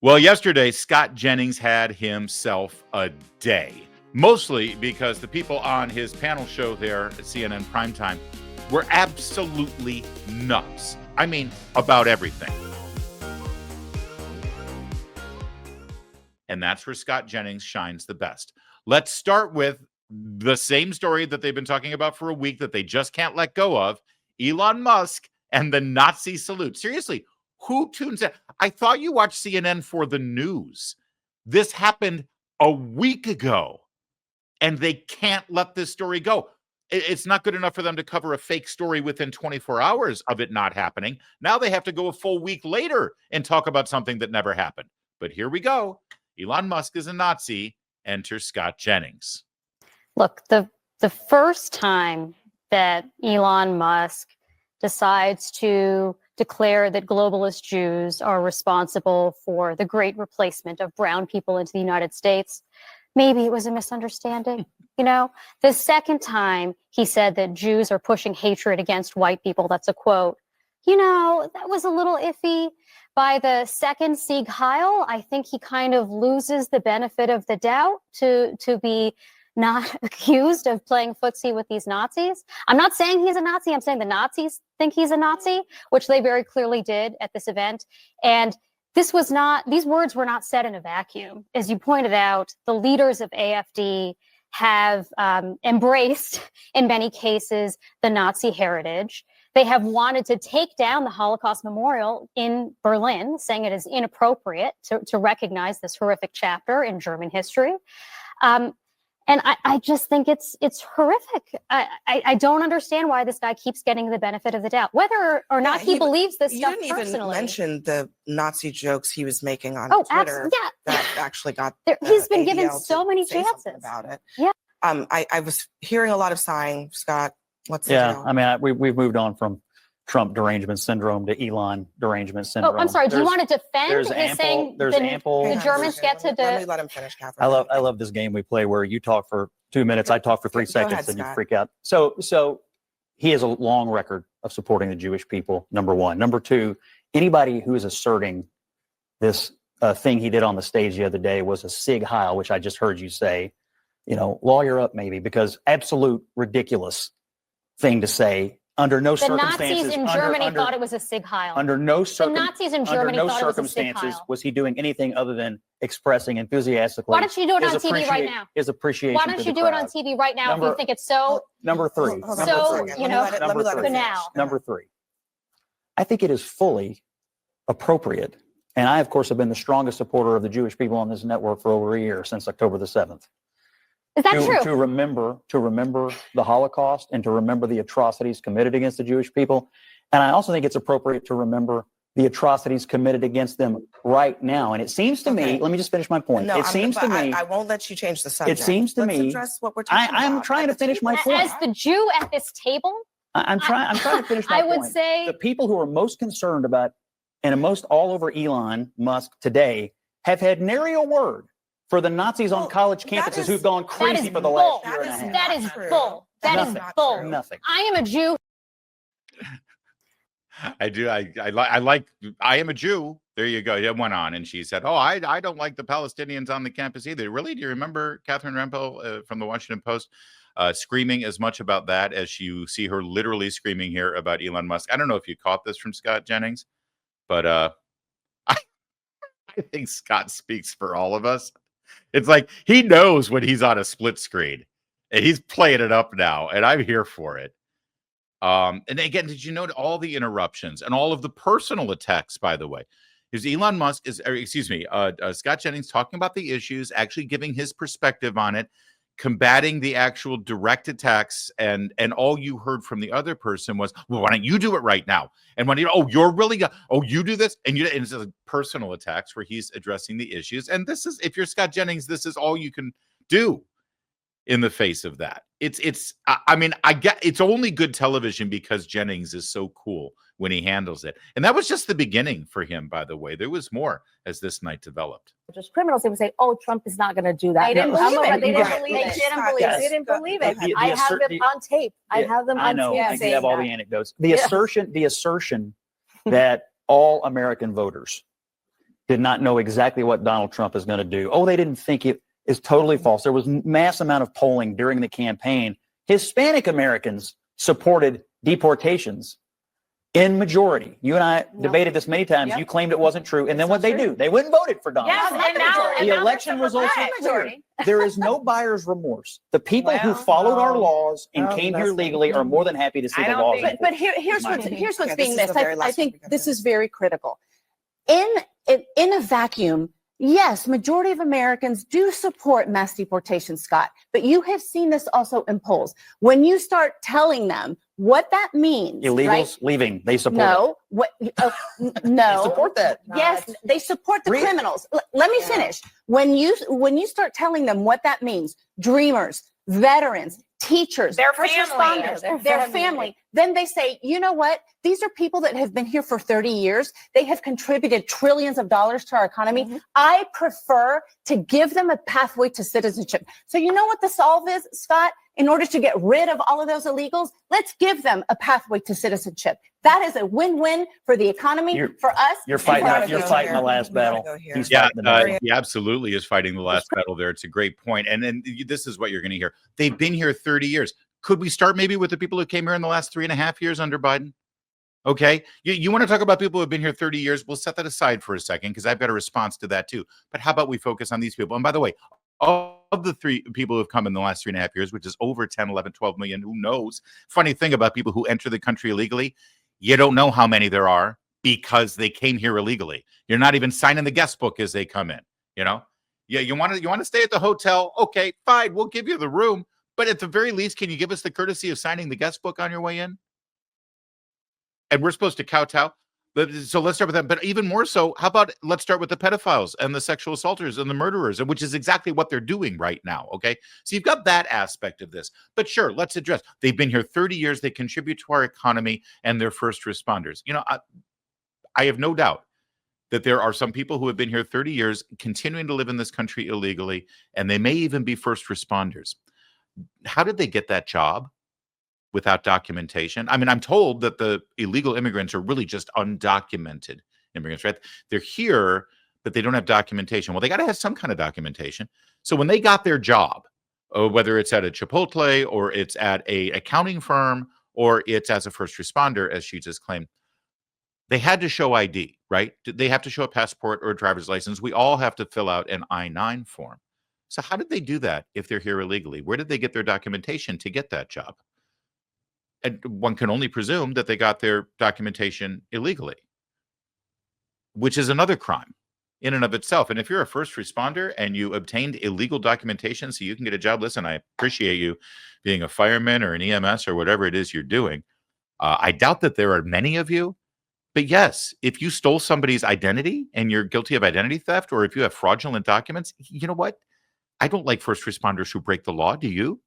Well, yesterday, Scott Jennings had himself a day, mostly because the people on his panel show there at CNN Primetime were absolutely nuts. I mean, about everything. And that's where Scott Jennings shines the best. Let's start with the same story that they've been talking about for a week that they just can't let go of, Elon Musk and the Nazi salute. Seriously, who tunes in? I thought you watched CNN for the news. This happened a week ago, and they can't let this story go. It's not good enough for them to cover a fake story within 24 hours of it not happening. Now they have to go a full week later and talk about something that never happened. But here we go. Elon Musk is a Nazi. Enter Scott Jennings. Look, the first time that Elon Musk decides to declare that globalist Jews are responsible for the great replacement of brown people into the United States, maybe it was a misunderstanding. You know, the second time he said that Jews are pushing hatred against white people, that's a quote, you know, that was a little iffy. By the second Sieg Heil, I think he kind of loses the benefit of the doubt to be not accused of playing footsie with these Nazis. I'm not saying he's a Nazi. I'm saying the Nazis think he's a Nazi, which they very clearly did at this event. And these words were not said in a vacuum. As you pointed out, the leaders of AfD have embraced, in many cases, the Nazi heritage. They have wanted to take down the Holocaust Memorial in Berlin, saying it is inappropriate to recognize this horrific chapter in German history. And I just think it's horrific. I don't understand why this guy keeps getting the benefit of the doubt, whether or not he believes this stuff personally. You didn't even mention the Nazi jokes he was making on Twitter. That actually got. He's been given so many chances about it. Yeah. I was hearing a lot of sighing, Scott. What's the deal? I mean, we've moved on from Trump derangement syndrome to Elon derangement syndrome. Oh, I'm sorry. Do you want to defend his saying the Germans get to Let me let him finish, Catherine. I love this game we play where you talk for 2 minutes, I talk for 3 seconds, and you freak out. So he has a long record of supporting the Jewish people, number one. Number two, anybody who is asserting this thing he did on the stage the other day was a Sieg Heil, which I just heard you say, you know, lawyer up maybe, because absolute ridiculous thing to say. Under no circumstances. The Nazis in Germany thought it was a Sieg Heil. Under no circumstances was he doing anything other than expressing enthusiastically. Why don't you do it on TV right now? His appreciation. Why don't you do it on TV right now if you think it's so? Number three. Number three. I think it is fully appropriate, and I, of course, have been the strongest supporter of the Jewish people on this network for over a year, since October the 7th. Is that true? To remember the Holocaust and to remember the atrocities committed against the Jewish people. And I also think it's appropriate to remember the atrocities committed against them right now. And it seems to me, let me just finish my point. No, I won't let you change the subject. It seems to me, let's address what we're talking about. I'm trying to finish my point. As the Jew at this table, I'm trying to finish my point. I would say the people who are most concerned about and most all over Elon Musk today have had nary a word for the Nazis on college campuses who've gone crazy for the last year and a half. That is bull. That is bull. Nothing. I am a Jew. I do. I like. I am a Jew. There you go. It went on, and she said, "Oh, I don't like the Palestinians on the campus either." Really? Do you remember Catherine Rampell from the Washington Post screaming as much about that as you see her literally screaming here about Elon Musk? I don't know if you caught this from Scott Jennings, but I think Scott speaks for all of us. It's like he knows when he's on a split screen, and he's playing it up now, and I'm here for it. And again, did you note all the interruptions and all of the personal attacks, by the way? Scott Jennings talking about the issues, actually giving his perspective on it, combating the actual direct attacks, and all you heard from the other person was, well, why don't you do it right now? And when you do this, and it's like personal attacks where he's addressing the issues. And this is, if you're Scott Jennings, this is all you can do in the face of that. I get it's only good television because Jennings is so cool when he handles it. And that was just the beginning for him, by the way. There was more as this night developed. Just criminals, they would say, oh, Trump is not going to do that. They didn't believe it. They didn't believe it. I have them on tape. I have them on tape. I know. I have all the anecdotes. The assertion that all American voters did not know exactly what Donald Trump is going to do. Oh, they didn't think it is totally false. There was mass amount of polling during the campaign. Hispanic Americans supported deportations in majority. You and I debated this many times. Yep. You claimed it wasn't true. And then what they do, they went and voted for Donald Yes, Trump. and now The election results are clear. There is no buyer's remorse. The people who followed our laws and came here legally are more than happy to see the laws. But here's what's being missed. I think this is is very critical. In a vacuum, yes, majority of Americans do support mass deportation, Scott. But you have seen this also in polls. When you start telling them what that means, Illegals right? leaving, they support No, what? No, They support that. Yes, they support the Really? criminals. Let me finish. When you start telling them what that means, dreamers, veterans, teachers, Their first family. responders, their family, then they say, you know what? These are people that have been here for 30 years. They have contributed trillions of dollars to our economy. I prefer to give them a pathway to citizenship. So you know what the solve is, Scott? In order to get rid of all of those illegals, let's give them a pathway to citizenship. That is a win-win for the economy, for us. You're and for fighting. our You're future. fighting the last battle. He's Yeah, fighting the battle. he absolutely is fighting the last battle there. It's a great point. And then this is what you're going to hear. They've been here 30 years. Could we start maybe with the people who came here in the last 3.5 years under Biden? Okay. You want to talk about people who have been here 30 years? We'll set that aside for a second because I've got a response to that too. But how about we focus on these people? And by the way, of the 3 people who have come in the last 3.5 years, which is over 10, 11, 12 million, who knows? Funny thing about people who enter the country illegally, you don't know how many there are because they came here illegally. You're not even signing the guest book as they come in, you know? Yeah, you want to stay at the hotel? Okay, fine, we'll give you the room. But at the very least, can you give us the courtesy of signing the guest book on your way in? And we're supposed to kowtow. So let's start with that. But even more so, how about let's start with the pedophiles and the sexual assaulters and the murderers, and which is exactly what they're doing right now. Okay. So you've got that aspect of this. But sure, let's address. They've been here 30 years. They contribute to our economy and they're first responders. You know, I have no doubt that there are some people who have been here 30 years continuing to live in this country illegally, and they may even be first responders. How did they get that job without documentation? I mean, I'm told that the illegal immigrants are really just undocumented immigrants, right? They're here, but they don't have documentation. Well, they got to have some kind of documentation. So when they got their job, whether it's at a Chipotle or it's at a accounting firm or it's as a first responder, as she just claimed, they had to show ID, right? They have to show a passport or a driver's license. We all have to fill out an I-9 form. So how did they do that if they're here illegally? Where did they get their documentation to get that job? And one can only presume that they got their documentation illegally, which is another crime in and of itself. And if you're a first responder and you obtained illegal documentation so you can get a job, listen, I appreciate you being a fireman or an EMS or whatever it is you're doing. I doubt that there are many of you. But yes, if you stole somebody's identity and you're guilty of identity theft, or if you have fraudulent documents, you know what? I don't like first responders who break the law. Do you?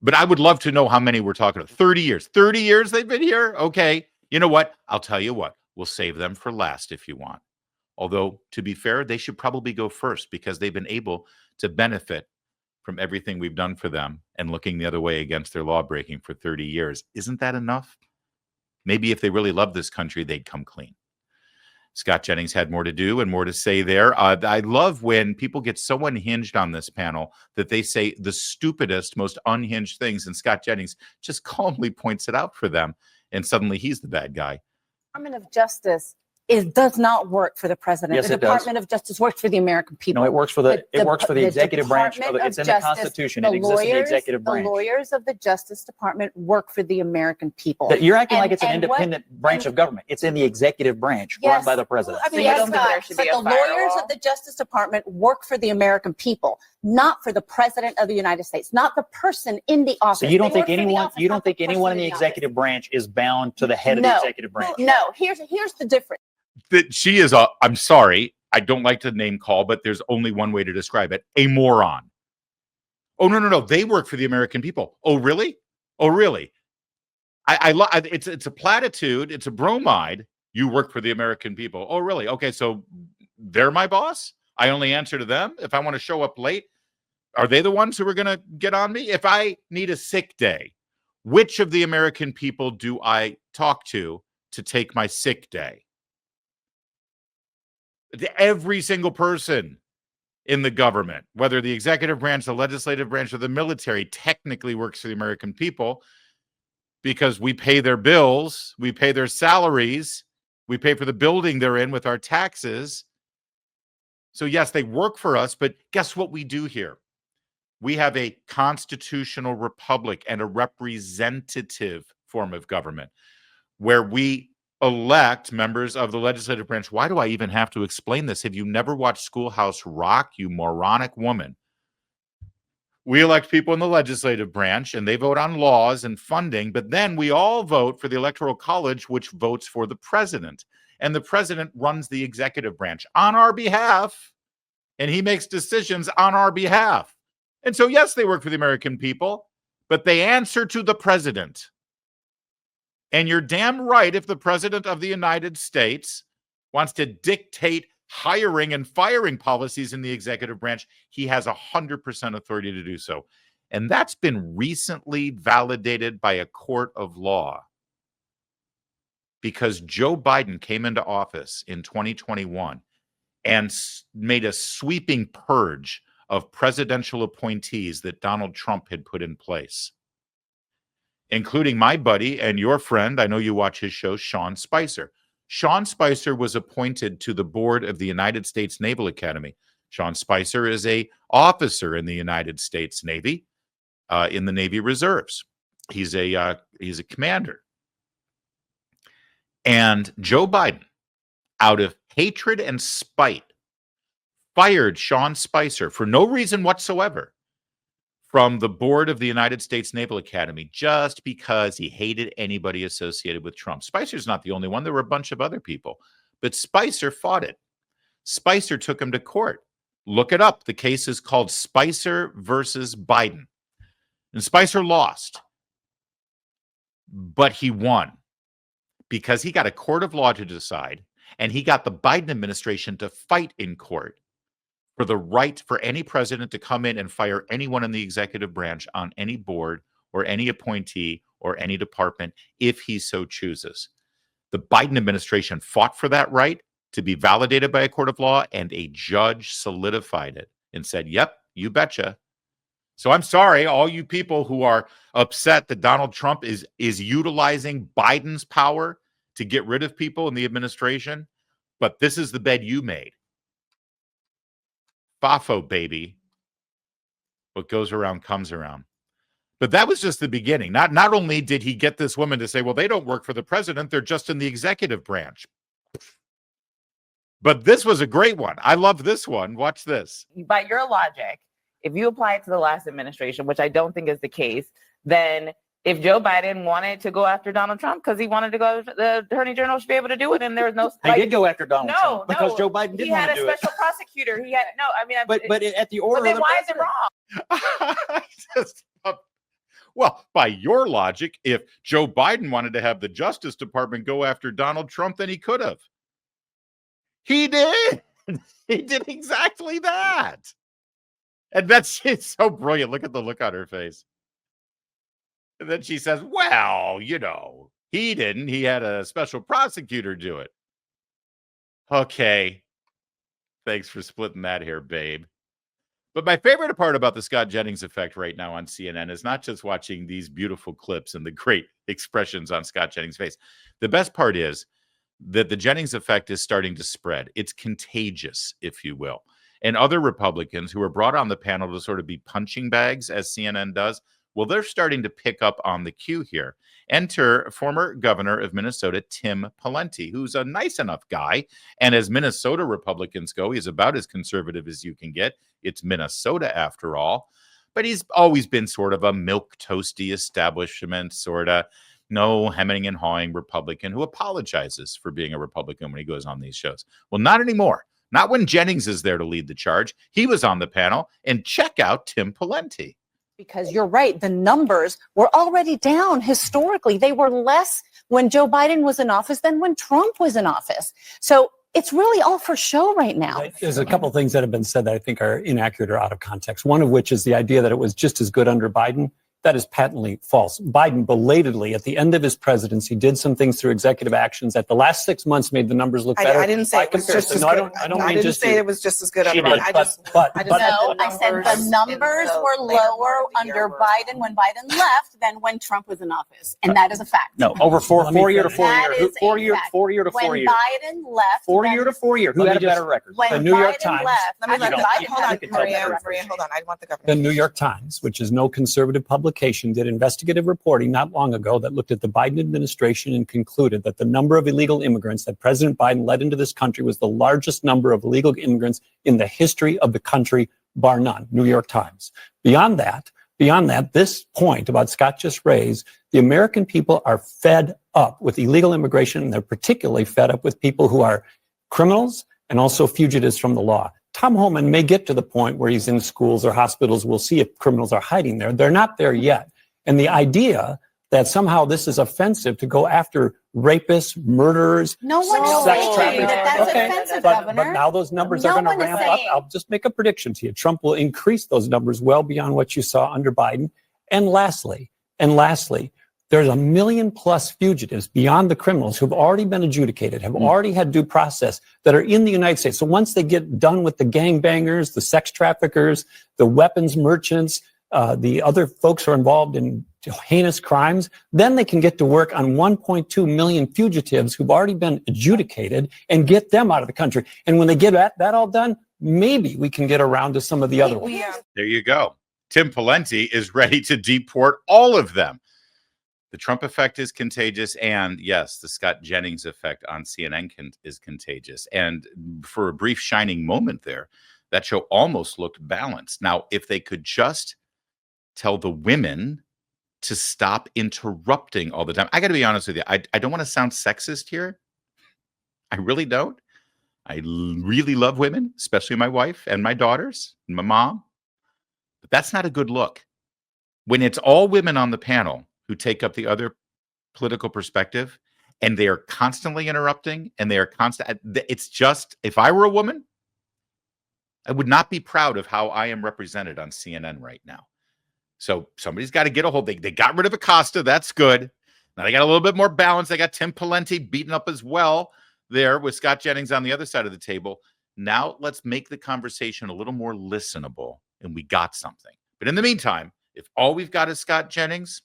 But I would love to know how many we're talking about. 30 years. 30 years they've been here? Okay. You know what? I'll tell you what. We'll save them for last if you want. Although, to be fair, they should probably go first because they've been able to benefit from everything we've done for them and looking the other way against their law breaking for 30 years. Isn't that enough? Maybe if they really love this country, they'd come clean. Scott Jennings had more to do and more to say there. I love when people get so unhinged on this panel that they say the stupidest, most unhinged things, and Scott Jennings just calmly points it out for them, and suddenly he's the bad guy. Department of Justice does not work for the president. Yes, the it does. Department of Justice works for the American people. No, it works for the executive branch. Department It's of in the Justice, Constitution. the It exists in the lawyers- executive branch. The lawyers of the Justice Department work for the American people. That you're acting And- like it's an and what- independent branch of government. It's in the executive branch run Yes. by the president. I mean, you yes, don't think there Scott, should but be a the lawyers firewall? of the Justice Department work for the American people, not for the president of the United States, not the person in the office. So you don't They think work for the anyone office, you don't not the think anyone in person the office. executive branch is bound to the head of the No. executive branch? No, here's the difference. That she is I'm sorry, I don't like to name call, but there's only one way to describe it: a moron. Oh no, they work for the American people. Oh really? Oh really? It's a platitude. It's a bromide. You work for the American people. Oh really? Okay, so they're my boss. I only answer to them. If I want to show up late, are they the ones who are going to get on me? If I need a sick day, which of the American people do I talk to take my sick day? Every single person in the government, whether the executive branch, the legislative branch, or the military, technically works for the American people because we pay their bills, we pay their salaries, we pay for the building they're in with our taxes. So yes, they work for us, but guess what we do here? We have a constitutional republic and a representative form of government where we elect members of the legislative branch. Why do I even have to explain this? Have you never watched Schoolhouse Rock, you moronic woman? We elect people in the legislative branch and they vote on laws and funding, but then we all vote for the Electoral College, which votes for the president. And the president runs the executive branch on our behalf, and he makes decisions on our behalf. And so, yes, they work for the American people, but they answer to the president. And you're damn right if the president of the United States wants to dictate hiring and firing policies in the executive branch, he has 100% authority to do so. And that's been recently validated by a court of law because Joe Biden came into office in 2021 and made a sweeping purge of presidential appointees that Donald Trump had put in place, including my buddy and your friend, I know you watch his show, Sean Spicer. Sean Spicer was appointed to the board of the United States Naval Academy. Sean Spicer is an officer in the United States Navy, in the Navy Reserves. He's a commander. And Joe Biden, out of hatred and spite, fired Sean Spicer for no reason whatsoever from the board of the United States Naval Academy just because he hated anybody associated with Trump. Spicer's not the only one. There were a bunch of other people. But Spicer fought it. Spicer took him to court. Look it up. The case is called Spicer versus Biden. And Spicer lost. But he won because he got a court of law to decide, and he got the Biden administration to fight in court for the right for any president to come in and fire anyone in the executive branch on any board or any appointee or any department if he so chooses. The Biden administration fought for that right to be validated by a court of law, and a judge solidified it and said, yep, you betcha. So I'm sorry, all you people who are upset that Donald Trump is utilizing Biden's power to get rid of people in the administration, but this is the bed you made. Fafo, baby. What goes around comes around. But that was just the beginning. Not only did he get this woman to say, well, they don't work for the president, they're just in the executive branch. But this was a great one. I love this one. Watch this. By your logic, if you apply it to the last administration, which I don't think is the case, then if Joe Biden wanted to go after Donald Trump because he wanted to go, the attorney general should be able to do it. And there was no. They did go after Donald Trump because Joe Biden didn't want to do it. He had a special prosecutor. He had But at the order. But then why is it wrong? Well, by your logic, if Joe Biden wanted to have the Justice Department go after Donald Trump, then he could have. He did. He did exactly that. And it's so brilliant. Look at the look on her face. And then she says, well, he didn't. He had a special prosecutor do it. Okay. Thanks for splitting that hair, babe. But my favorite part about the Scott Jennings effect right now on CNN is not just watching these beautiful clips and the great expressions on Scott Jennings' face. The best part is that the Jennings effect is starting to spread. It's contagious, if you will. And other Republicans who are brought on the panel to sort of be punching bags, as CNN does, well, they're starting to pick up on the cue here. Enter former governor of Minnesota, Tim Pawlenty, who's a nice enough guy. And as Minnesota Republicans go, he's about as conservative as you can get. It's Minnesota, after all. But he's always been sort of a milquetoasty establishment, sort of no hemming and hawing Republican who apologizes for being a Republican when he goes on these shows. Well, not anymore. Not when Jennings is there to lead the charge. He was on the panel. And check out Tim Pawlenty. Because you're right, the numbers were already down historically. They were less when Joe Biden was in office than when Trump was in office. So it's really all for show right now. There's a couple of things that have been said that I think are inaccurate or out of context. One of which is the idea that it was just as good under Biden. That is patently false. Biden belatedly, at the end of his presidency, did some things through executive actions that the last 6 months made the numbers look better. I didn't say it was just as No, good. I don't I mean didn't just say you. it was just as good. She under did, Biden. No, I said the numbers were lower under Biden when Biden left than when Trump was in office, and that is a fact. No, over four year to 4 year. That is a 4 year, fact. 4 year to 4 When year. Biden left, 4 then- year to 4 year. Who Let had me a just- better record? when The New York Biden Times. left, Let me actually, let Biden hold had on, a better Maria, record. hold on. I want the governor. The New York Times, which is no conservative publication, did investigative reporting not long ago that looked at the Biden administration and concluded that the number of illegal immigrants that President Biden led into this country was the largest number of illegal immigrants in the history of the country, bar none. New York Times. Beyond that, this point about Scott just raised, the American people are fed up with illegal immigration, and they're particularly fed up with people who are criminals and also fugitives from the law. Tom Homan may get to the point where he's in schools or hospitals. We'll see if criminals are hiding there. They're not there yet. And the idea that somehow this is offensive to go after rapists, murderers, No one is sex saying traffickers. that that's Okay, offensive, but Governor. now those numbers No are going one to is ramp up. saying- I'll just make a prediction to you. Trump will increase those numbers well beyond what you saw under Biden. And lastly, there's 1 million plus fugitives beyond the criminals who've already been adjudicated, have already had due process, that are in the United States. So once they get done with the gangbangers, the sex traffickers, the weapons merchants, the other folks who are involved in heinous crimes, then they can get to work on 1.2 million fugitives who've already been adjudicated and get them out of the country. And when they get that all done, maybe we can get around to some of the other ones. There you go. Tim Pawlenty is ready to deport all of them. The Trump effect is contagious. And yes, the Scott Jennings effect on CNN is contagious. And for a brief shining moment there, that show almost looked balanced. Now, if they could just tell the women to stop interrupting all the time. I got to be honest with you. I don't want to sound sexist here. I really don't. I really love women, especially my wife and my daughters and my mom. But that's not a good look. When it's all women on the panel who take up the other political perspective and they are constantly interrupting and they are constant. It's just, if I were a woman, I would not be proud of how I am represented on CNN right now. So somebody's got to get a hold. They got rid of Acosta. That's good. Now they got a little bit more balance. They got Tim Pawlenty beaten up as well there with Scott Jennings on the other side of the table. Now let's make the conversation a little more listenable, and we got something. But in the meantime, if all we've got is Scott Jennings,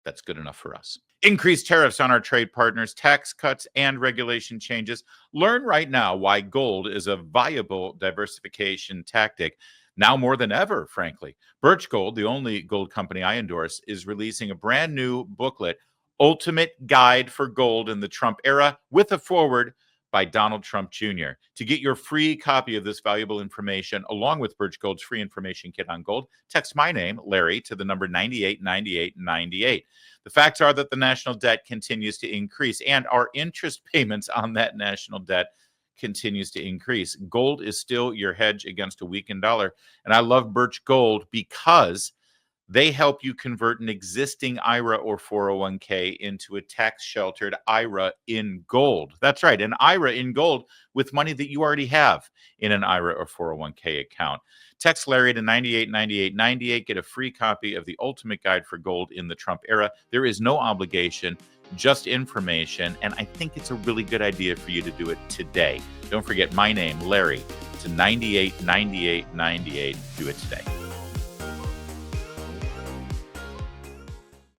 that's good enough for us. Increased tariffs on our trade partners, tax cuts, and regulation changes. Learn right now why gold is a viable diversification tactic. Now more than ever, frankly. Birch Gold, the only gold company I endorse, is releasing a brand new booklet, Ultimate Guide for Gold in the Trump Era, with a foreword by Donald Trump Jr. To get your free copy of this valuable information, along with Birch Gold's free information kit on gold, text my name, Larry, to the number 989898. The facts are that the national debt continues to increase, and our interest payments on that national debt continues to increase. Gold is still your hedge against a weakened dollar. And I love Birch Gold because they help you convert an existing IRA or 401k into a tax-sheltered IRA in gold. That's right, an IRA in gold with money that you already have in an IRA or 401k account. Text Larry to 989898. Get a free copy of the Ultimate Guide for Gold in the Trump Era. There is no obligation, just information, and I think it's a really good idea for you to do it today. Don't forget my name, Larry, to 989898. Do it today.